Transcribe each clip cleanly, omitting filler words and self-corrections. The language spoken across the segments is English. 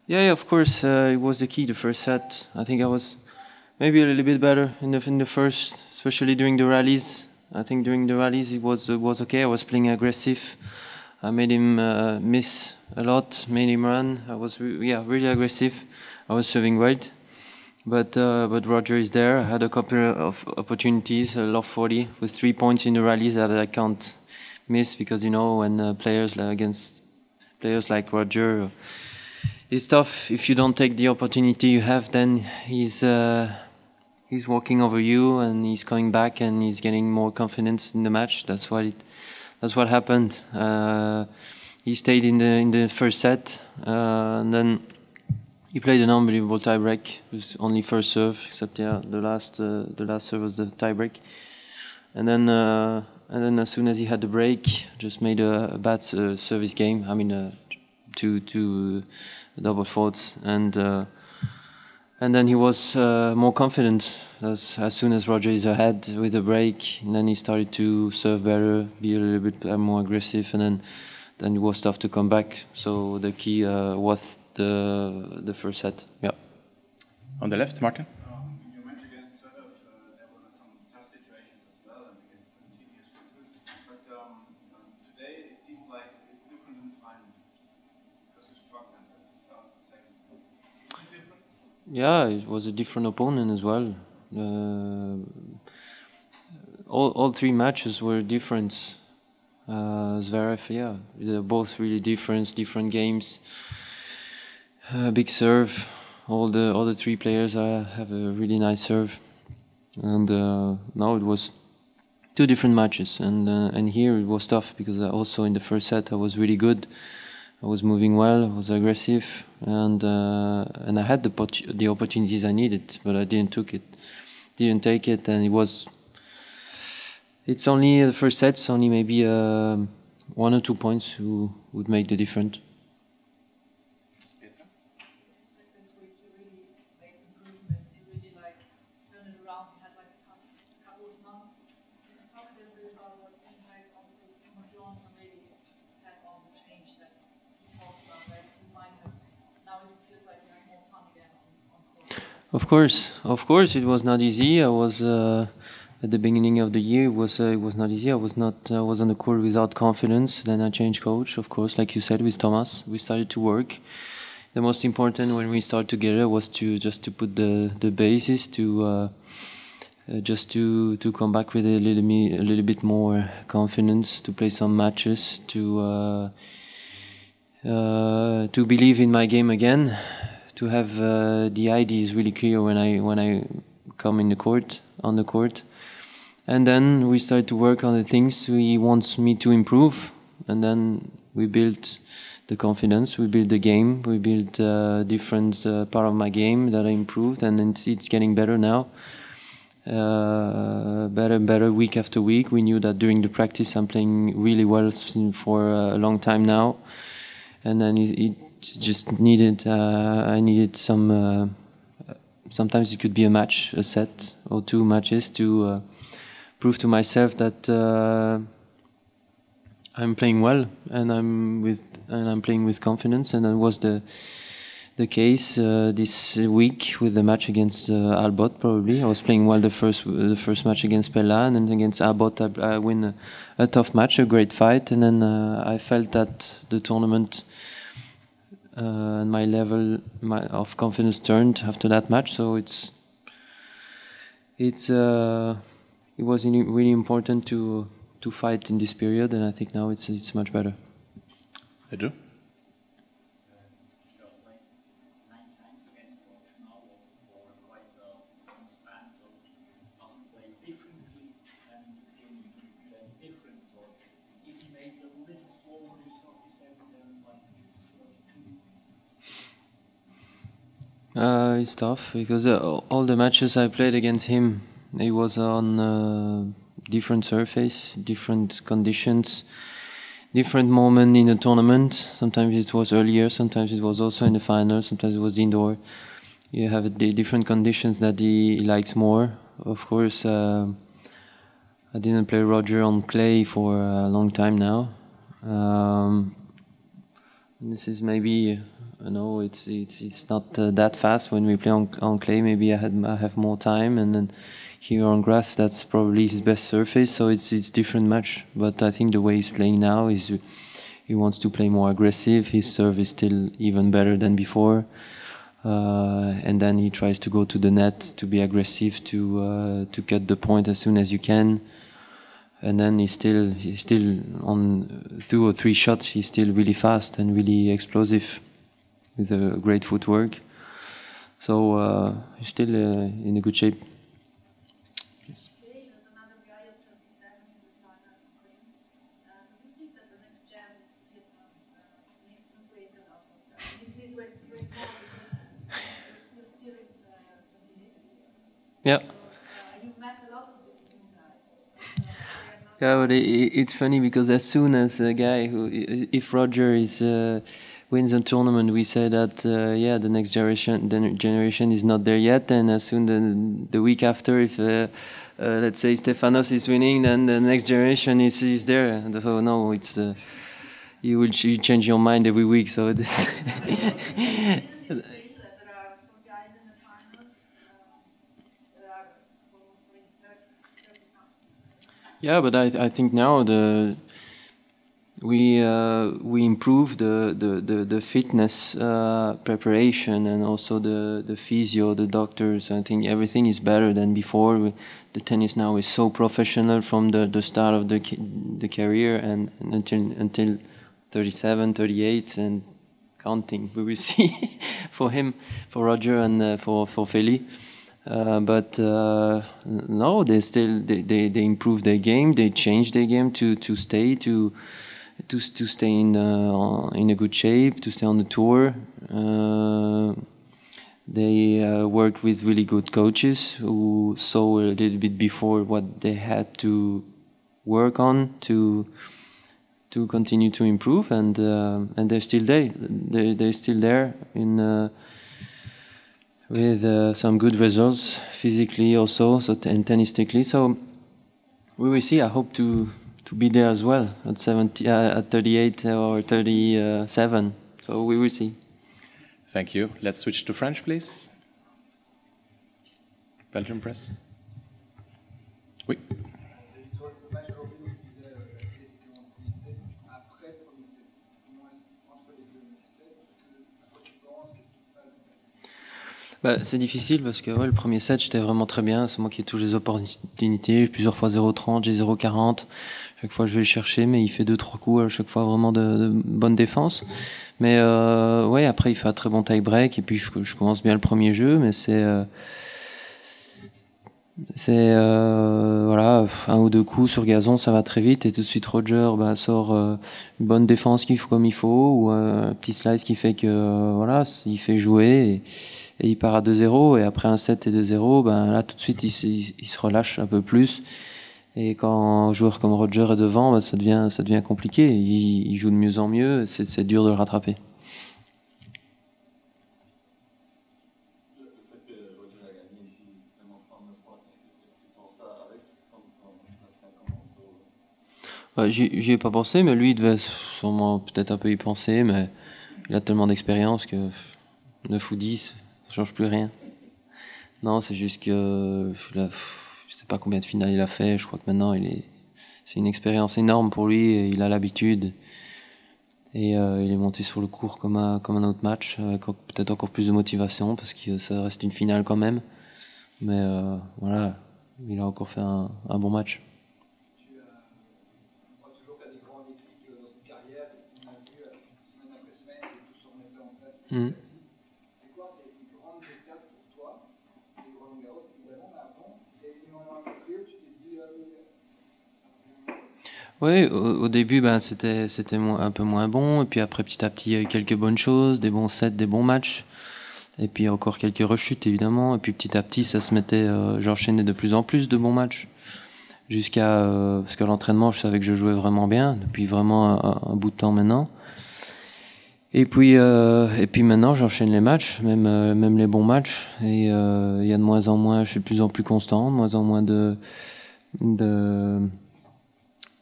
Yeah, yeah, of course, it was the key. The first set, I think I was maybe a little bit better in the first, especially during the rallies. I think during the rallies it was okay. I was playing aggressive. I made him miss a lot, made him run. I was yeah really aggressive. I was serving right, but Roger is there. I had a couple of opportunities. I love 40 with 3 points in the rallies that I can't miss because you know when players against players like Roger. It's tough if you don't take the opportunity you have. Then he's walking over you and he's coming back and he's getting more confidence in the match. That's what happened. He stayed in the first set, and then he played an unbelievable tiebreak. It was only first serve, except yeah, the last serve was the tiebreak. And then as soon as he had the break, just made a bad service game. I mean, two double faults, and then he was more confident as soon as Roger is ahead with the break. And then he started to serve better, be a little bit more aggressive, and then it was tough to come back. So the key was the first set. Yeah. On the left, Martin. You mentioned against Zverev, there were some tough situations as well, and against Valentinus were good. But today it seemed like it's different in the final because you struck them at the start of the second set. Is it different? Yeah, it was a different opponent as well. All three matches were different. Zverev, yeah, they're both really different games. Big serve. All the three players have a really nice serve, and now it was two different matches, and here it was tough because also in the first set I was really good. I was moving well, I was aggressive, and I had the opportunities I needed, but I didn't take it, and it's only the first set. It's only maybe 1 or 2 points who would make the difference. It seems like this week you really made improvements. You really turned it around. You had a tough couple of months. Can you talk a little bit about what impact also Thomas Johansson really had on the change that he talks about that you might have now it feels like you have more fun again on court? Of course, it was not easy. I was at the beginning of the year. It was not easy. I was on the court without confidence. Then I changed coach. Of course, like you said, with Thomas, we started to work. The most important when we started together was to put the basis to just to come back with a little bit more confidence, to play some matches, to believe in my game again, to have the ideas really clear when I come on the court, and then we started to work on the things he wants me to improve, and then we built the confidence, we built the game, we built different part of my game that I improved, and it's getting better now. Better and better week after week. We knew that during the practice I'm playing really well for a long time now, and then it just needed. I needed some. Sometimes it could be a match, a set or two matches to prove to myself that I'm playing well and I'm playing with confidence, and that was the case this week with the match against Albot. Probably I was playing well the first match against Pella, and then against Albot I win a tough match, a great fight, and then I felt that the tournament and my level of confidence turned after that match. So it was really important to fight in this period, and I think now it's much better. I do. It's tough because all the matches I played against him, it was on different surface, different conditions, different moment in the tournament. Sometimes it was earlier, sometimes it was also in the final, sometimes it was indoor. You have the different conditions that he likes more. Of course, I didn't play Roger on clay for a long time now. This is maybe No, it's not that fast when we play on clay. Maybe I have more time, and then here on grass, that's probably his best surface. So it's different match. But I think the way he's playing now is he wants to play more aggressive. His serve is still even better than before, and then he tries to go to the net to be aggressive to cut the point as soon as you can. And then he's still on 2 or 3 shots. He's still really fast and really explosive, with a great footwork. So he's still in a good shape. Yes. Today there's another guy of 27 in the final of Queens. Do you think that the next jam is nächsten Break or not? You did break more because you're still in the Yeah. you've met a lot of the new guys. Yeah, but it's funny because as soon as a guy if Roger wins a tournament, we say that the next generation is not there yet, and as soon the week after, if let's say Stefanos is winning, then the next generation is there. So no, it's you change your mind every week. So this. Yeah, but I think now we improve the fitness preparation, and also the physio, the doctors. I think everything is better than before. The tennis now is so professional from the start of the career and until 37, 38 and counting. We will see for him, for Roger, and for Feli. But no, they improve their game. They change their game to stay in a good shape, to stay on the tour. They work with really good coaches who saw a little bit before what they had to work on to continue to improve, and they're still there. They're still there with some good results physically also, and tennistically. So we will see. I hope to be there as well at 38 or 37. So we will see. Thank you. Let's switch to French, please. Belgium press. Oui. Sur le match aujourd'hui, vous disait la clé c'était en premier set. Après le premier set, comment est-ce entre les deux sets, parce que à quoi tu penses, qu'est-ce qui se passe? Bah, c'est difficile parce que le premier set j'étais vraiment très bien, c'est moi qui ai toutes les opportunités, plusieurs fois 0,30, j'ai 0,40, chaque fois je vais le chercher, mais il fait 2-3 coups à chaque fois, vraiment de bonne défense. Mais après il fait un très bon tie-break, et puis je commence bien le premier jeu, mais c'est voilà, 1 ou 2 coups sur gazon, ça va très vite, et tout de suite Roger sort une bonne défense qu'il faut comme il faut, ou un petit slice qui fait que voilà, il fait jouer, et il part à 2-0, et après un 7 et 2-0, là tout de suite il se relâche un peu plus, et quand un joueur comme Roger est devant, ça devient compliqué, il joue de mieux en mieux, c'est dur de le rattraper. J'y ai pas pensé, mais lui il devait sûrement peut-être un peu y penser, mais il a tellement d'expérience que 9 ou 10, ça change plus rien. Non, c'est juste que je sais pas combien de finales il a fait, je crois que maintenant c'est une expérience énorme pour lui, et il a l'habitude, et il est monté sur le court comme un autre match, avec peut-être encore plus de motivation, parce que ça reste une finale quand même, mais voilà, il a encore fait un bon match. C'est quoi les grandes étapes pour toi, les Roland Garros évidemment, mais avant, il y a eu des moments un peu clés où tu t'es dit Oui, au début c'était un peu moins bon, et puis après petit à petit il y a eu quelques bonnes choses, des bons sets, des bons matchs, et puis encore quelques rechutes évidemment, et puis petit à petit ça se mettait, j'enchaînais de plus en plus de bons matchs, jusqu'à parce qu'à l'entraînement je savais que je jouais vraiment bien depuis vraiment un bout de temps maintenant. Et puis maintenant j'enchaîne les matchs, même les bons matchs, et il y a de moins en moins, je suis de plus en plus constant, de moins en moins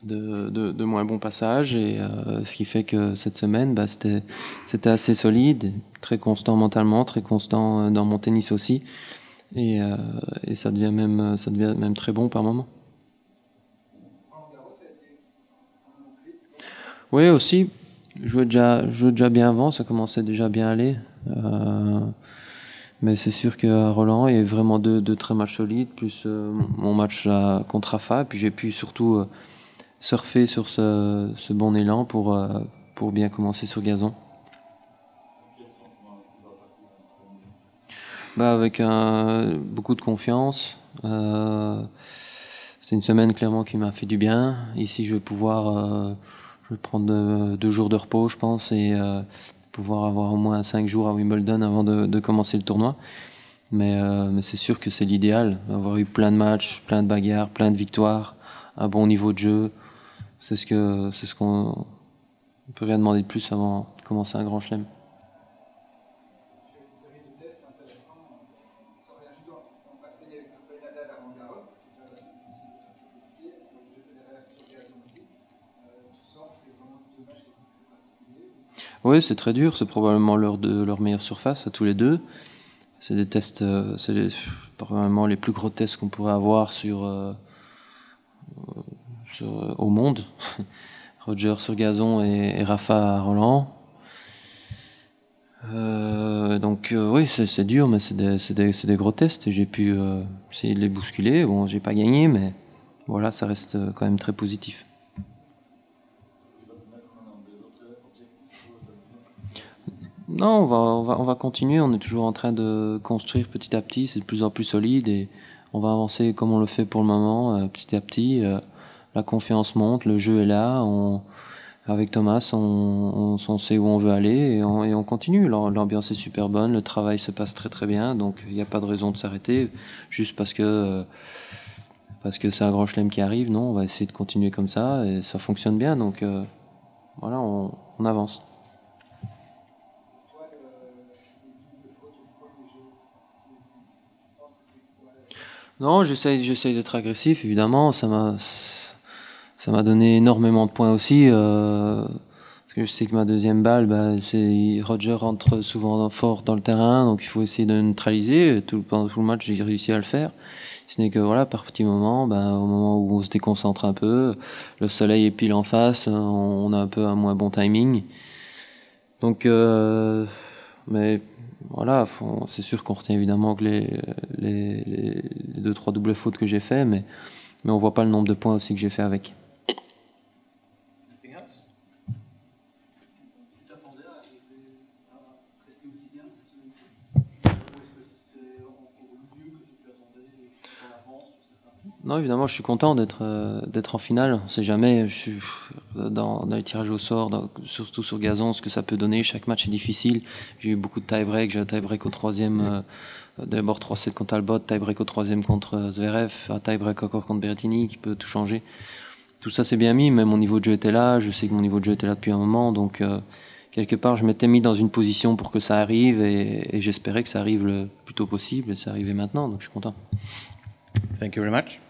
de moins bons passages, et ce qui fait que cette semaine, c'était assez solide, très constant mentalement, très constant dans mon tennis aussi, et ça devient même très bon par moment. Oui, aussi, je jouais déjà bien avant, ça commençait déjà bien à aller. Mais c'est sûr qu'à Roland, il y a eu vraiment deux très matchs solides, plus mon match contre Rafa, puis j'ai pu surtout surfer sur ce bon élan pour bien commencer sur gazon. Avec beaucoup de confiance. C'est une semaine clairement qui m'a fait du bien. Ici, je vais prendre 2 jours de repos, je pense, et pouvoir avoir au moins 5 jours à Wimbledon avant de commencer le tournoi. Mais c'est sûr que c'est l'idéal, d'avoir eu plein de matchs, plein de bagarres, plein de victoires, un bon niveau de jeu. C'est ce qu'on peut rien demander de plus avant de commencer un grand chelem. Oui, c'est très dur, c'est probablement leur meilleure surface à tous les deux. C'est des tests, probablement les plus gros tests qu'on pourrait avoir au monde. Roger sur gazon et Rafa à Roland. Oui, c'est dur, mais c'est des gros tests, et j'ai pu essayer de les bousculer. Bon, j'ai pas gagné, mais voilà, ça reste quand même très positif. Non, on va continuer. On est toujours en train de construire petit à petit. C'est de plus en plus solide, et on va avancer comme on le fait pour le moment, petit à petit. La confiance monte, le jeu est là. Avec Thomas, on sait où on veut aller, et on continue. L'ambiance est super bonne, le travail se passe très très bien, donc il n'y a pas de raison de s'arrêter juste parce que c'est un grand chelem qui arrive. Non, on va essayer de continuer comme ça, et ça fonctionne bien. Donc voilà, on avance. Non, j'essaye d'être agressif, évidemment. Ça m'a donné énormément de points aussi. Parce que je sais que ma deuxième balle, Roger rentre souvent fort dans le terrain, donc il faut essayer de neutraliser. Pendant tout le match, j'ai réussi à le faire. Ce n'est que voilà, par petits moments, au moment où on se déconcentre un peu, le soleil est pile en face, on a un peu un moins bon timing. Donc, mais voilà, c'est sûr qu'on retient évidemment que les 2-3 doubles fautes que j'ai fait, mais on voit pas le nombre de points aussi que j'ai fait avec. Tu t'attendais à rester aussi bien cette semaine-ci? Ou est-ce que c'est encore mieux que ce que tu attendais en avance? Non, évidemment, je suis content d'être en finale. On sait jamais. Je suis dans les tirages au sort, surtout sur gazon, ce que ça peut donner. Chaque match est difficile. J'ai eu beaucoup de tie-break. J'ai un tie-break au troisième. D'abord 3-7 contre Albot, tie-break au troisième contre Zverev, un tie-break encore contre Berrettini qui peut tout changer. Tout ça c'est bien mis, mais mon niveau de jeu était là. Je sais que mon niveau de jeu était là depuis un moment, donc quelque part je m'étais mis dans une position pour que ça arrive, et j'espérais que ça arrive le plus tôt possible, et c'est arrivé maintenant, donc je suis content. Thank you very much.